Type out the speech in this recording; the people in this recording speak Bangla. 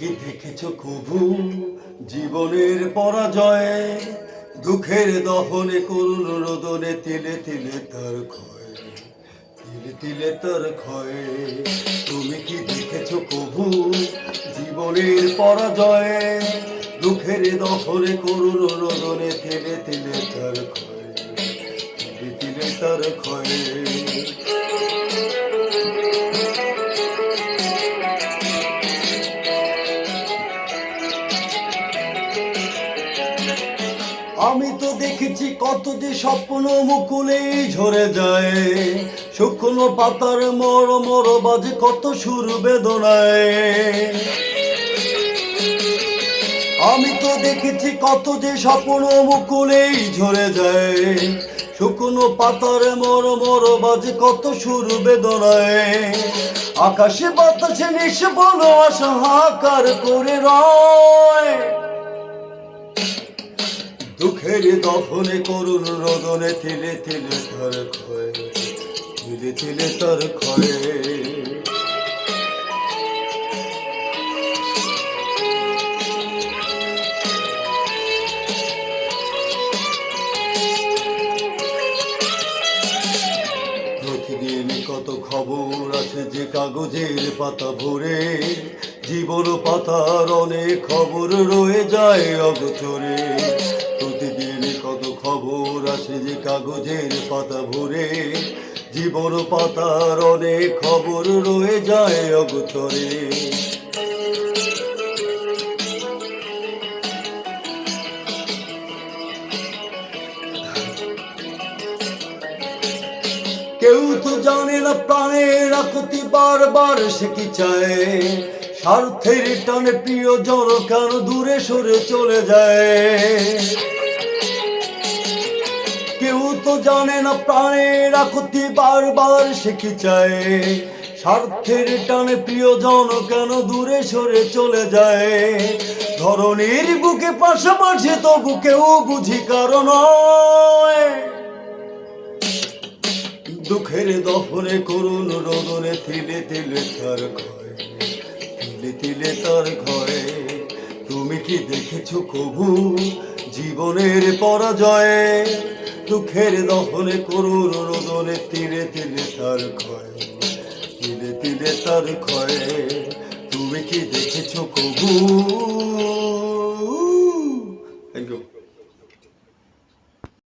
কি দেখেছো কবু জীবনের পরাজয়? দুঃখের দহনে করুণ রোদনে তিলে তিলে তার ক্ষয়, তিলে তিলে তার ক্ষয়। তুমি কি দেখেছো কবু জীবনের পরাজয়? দুঃখের দহনে করুণ রোদনে তিলে তিলে তার ক্ষয়, তিলে তিলে তার ক্ষয়। আমি তো দেখেছি কত যে স্বপ্ন মুকুলেই ঝরে যায়, শুকনো পাতার মর মর বাজে কত সুর বেদনায়। আমি তো দেখেছি কত যে স্বপ্ন মুকুলেই ঝরে যায়, শুকনো পাতার মর মর বাজে কত সুর বেদনায়। আকাশে বাতাসে নিষ্ফল আশা হাহাকার করে রয়, দুঃখের দহনে করুণ রোদনে তিলে তিলে তার ক্ষয়, তিলে তিলে তার ক্ষয়। প্রতিদিন কত খবর আছে যে কাগজের পাতা ভরে, জীবন পাতার অনেক খবর রয়ে যায় অগোচরে। প্রতিদিন কত খবর আসে যে কাগজের পাতা ভরে, জীবন পাতার অনেক খবর রয়ে যায় অগোচরে। কেউ তো জানে না প্রাণের আকুতি বারবার সে কি চায়, স্বার্থের টানে প্রিয়জন কেন দূরে সরে চলে যায়। কেউ তো জানে না প্রাণের আকুতি বারবার সে কি চায়, স্বার্থের টানে প্রিয়জন কেন দূরে সরে চলে যায়। ধরনীর বুকে পাশাপাশি তবু কেউ বুঝি কারণ, দুঃখের দহনে করুণ রোদনে তিলে তিলে তার ক্ষয়, তিলে তিলে তার ক্ষয়। তুমি কি দেখেছো কবু জীবনের পরাজয়? দুঃখের দহনে করুণ রোদনে তিলে তিলে তার ক্ষয়, তিলে তিলে তার ক্ষয়। তুমি কি দেখেছো কবু? Thank you.